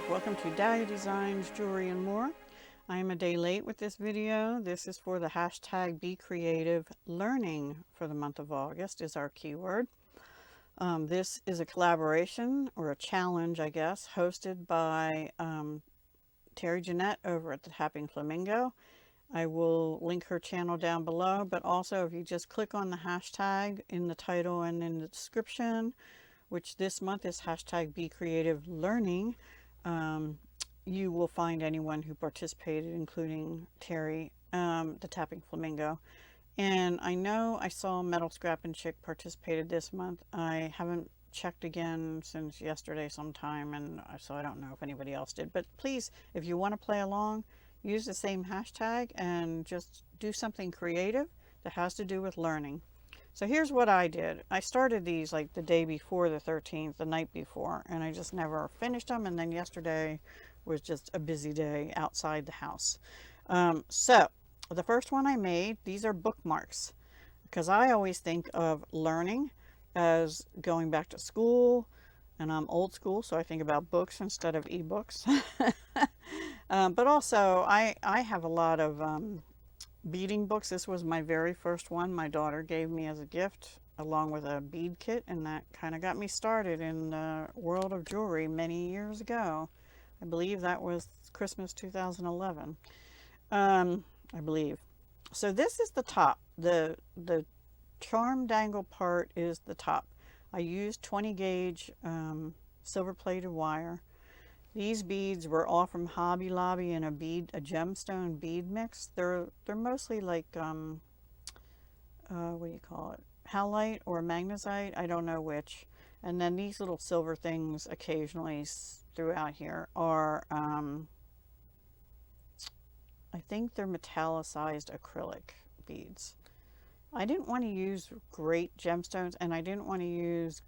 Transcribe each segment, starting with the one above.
Welcome to Dahlia Designs, Jewelry and More. I am a day late with this video. This is for the hashtag Be Creative Learning for the month of August is our keyword. This is a collaboration or a challenge, I guess, hosted by Terry Jeanette over at the Tapping Flamingo. I will link her channel down below, but also if you just click on the hashtag in the title and in the description, which this month is hashtag Be Creative Learning, you will find anyone who participated, including Terry, the Tapping Flamingo. And I know I saw Metal Scrap and Chick participated this month. I haven't checked again since yesterday sometime, and so I don't know if anybody else did. But please, if you want to play along, use the same hashtag and just do something creative that has to do with learning. So here's what I did. I started these like the day before the 13th, the night before, and I just never finished them. And then yesterday was just a busy day outside the house. So the first one I made, these are bookmarks, because I always think of learning as going back to school, and I'm old school, so I think about books instead of ebooks. But also I have a lot of beading books. This was my very first one my daughter gave me as a gift, along with a bead kit, and that kind of got me started in the world of jewelry many years ago. I believe that was Christmas 2011, I believe. So this is the top. The charm dangle part is the top. I used 20 gauge silver plated wire. These beads were all from Hobby Lobby in a gemstone bead mix. They're mostly like what do you call it? Halite or magnesite, I don't know which. And then these little silver things occasionally throughout here are I think they're metallicized acrylic beads. I didn't want to use great gemstones, and I didn't want to use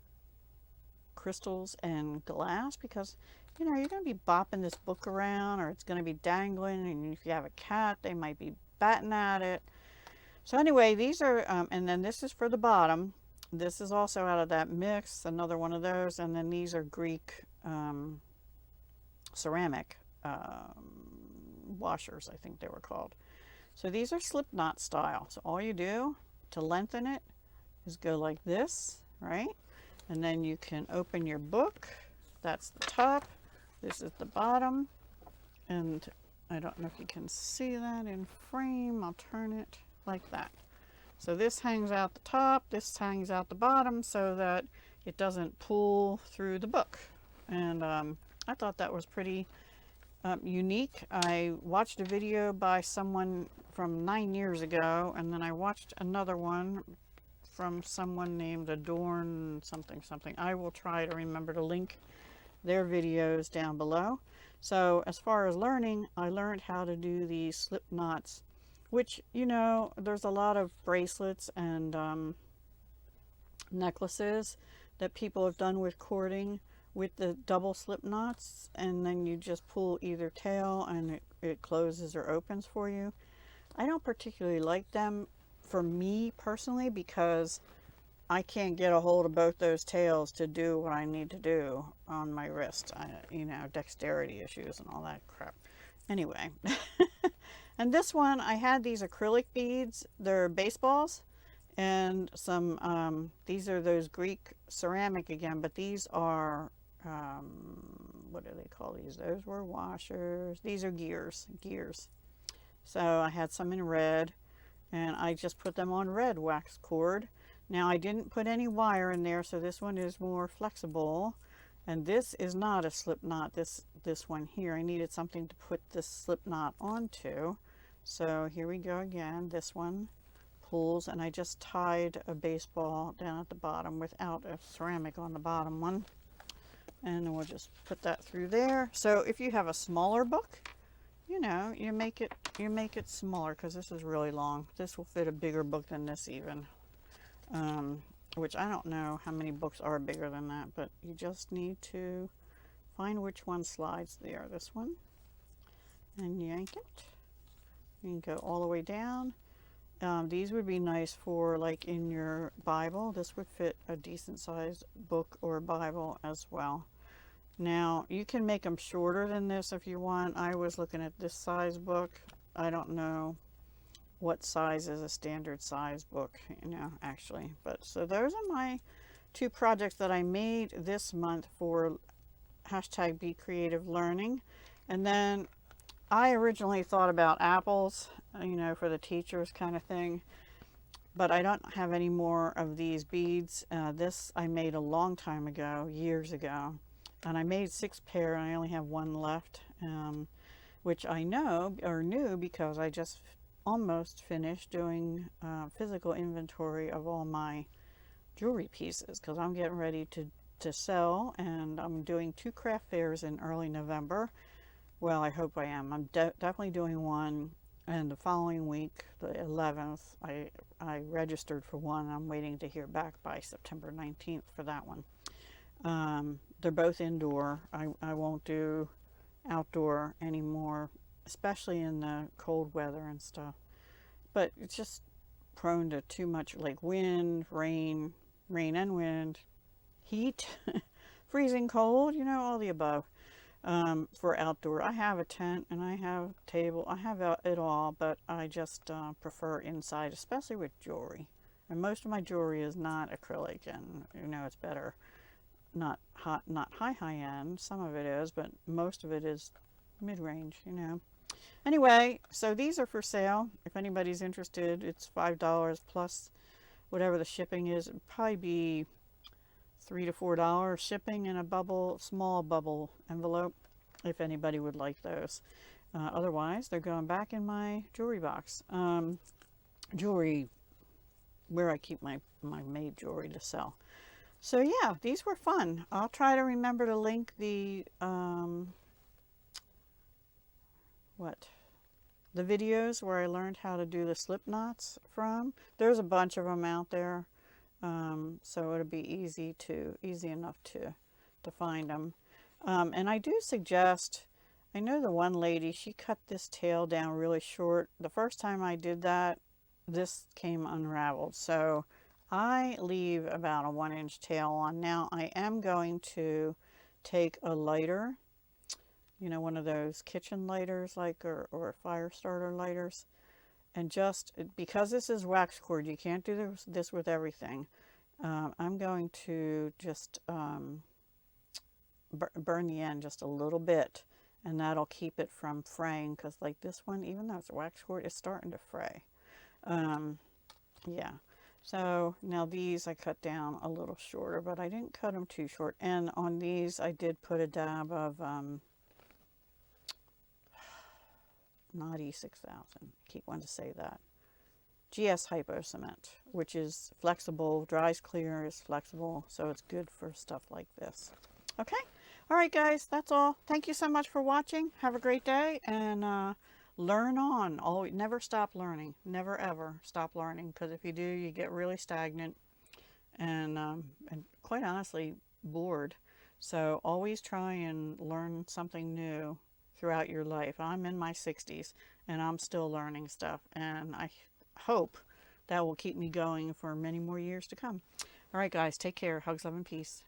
crystals and glass because, you know, you're going to be bopping this book around, or it's going to be dangling, and if you have a cat, they might be batting at it. So anyway, these are, and then this is for the bottom. This is also out of that mix, another one of those, and then these are Greek ceramic washers, I think they were called. So these are slip knot style. So all you do to lengthen it is go like this, right? And then you can open your book. That's the top. This is the bottom. And I don't know if you can see that in frame. I'll turn it like that. So this hangs out the top, this hangs out the bottom so that it doesn't pull through the book. And I thought that was pretty unique. I watched a video by someone from 9 years ago, and then I watched another one from someone named Adorn something something. I will try to remember to link their videos down below. So as far as learning, I learned how to do these slip knots, which, you know, there's a lot of bracelets and necklaces that people have done with cording with the double slip knots, and then you just pull either tail and it closes or opens for you. I don't particularly like them for me personally because I can't get a hold of both those tails to do what I need to do on my wrist. You know, dexterity issues and all that crap. Anyway, and this one, I had these acrylic beads. They're baseballs, and some, these are those Greek ceramic again, but these are, what do they call these? Those were washers. These are gears. So I had some in red, and I just put them on red wax cord. Now I didn't put any wire in there, so this one is more flexible. And this is not a slip knot, this one here. I needed something to put this slip knot onto. So here we go again. This one pulls, and I just tied a baseball down at the bottom without a ceramic on the bottom one. And then we'll just put that through there. So if you have a smaller book, you know, you make it smaller, because this is really long. This will fit a bigger book than this even. Which I don't know how many books are bigger than that, but you just need to find which one slides there. This one, and yank it. You can go all the way down. These would be nice for like in your Bible. This would fit a decent sized book or Bible as well. Now you can make them shorter than this if you want. I was looking at this size book. I don't know what size is a standard size book, you know, actually. But so those are my two projects that I made this month for hashtag Be Creative Learning. And then I originally thought about apples, you know, for the teachers kind of thing. But I don't have any more of these beads. This I made a long time ago, years ago. And I made 6 pair and I only have 1 left, which I know or knew because I just almost finished doing physical inventory of all my jewelry pieces because I'm getting ready to sell, and I'm doing 2 craft fairs in early November. Well, I hope I am. I'm definitely doing one, and the following week, the 11th, I registered for one. I'm waiting to hear back by September 19th for that one. They're both indoor. I won't do outdoor anymore, especially in the cold weather and stuff. But it's just prone to too much, like wind, rain and wind, heat, freezing cold, you know, all the above. For outdoor, I have a tent and I have a table. I have it all, but I just prefer inside, especially with jewelry. And most of my jewelry is not acrylic, and you know, it's better not high end. Some of it is, but most of it is mid-range, you know. Anyway, so these are for sale. If anybody's interested, it's $5 plus whatever the shipping is. It'd probably be $3 to $4 shipping in a small bubble envelope, if anybody would like those. Otherwise, they're going back in my jewelry box. Jewelry, where I keep my made jewelry to sell. So yeah, these were fun. I'll try to remember to link the the videos where I learned how to do the slip knots from. There's a bunch of them out there, so it'll be easy enough to find them. And I do suggest, I know the one lady, she cut this tail down really short. The first time I did that, this came unraveled. So I leave about a 1-inch tail on. Now I am going to take a lighter, you know, one of those kitchen lighters, like, or fire starter lighters, and just, because this is wax cord, you can't do this with everything. I'm going to just burn the end just a little bit, and that'll keep it from fraying, because like this one, even though it's a wax cord, it's starting to fray. Yeah. So now these I cut down a little shorter, but I didn't cut them too short. And on these I did put a dab of not E6000, keep wanting to say that, GS Hypo Cement, which is flexible, dries clear, is flexible, so it's good for stuff like this. Okay, all right guys, that's all. Thank you so much for watching. Have a great day, and learn on. Always, never stop learning. Never ever stop learning, because if you do, you get really stagnant and quite honestly bored. So always try and learn something new throughout your life. I'm in my 60s and I'm still learning stuff, and I hope that will keep me going for many more years to come. All right guys, take care. Hugs, love, and peace.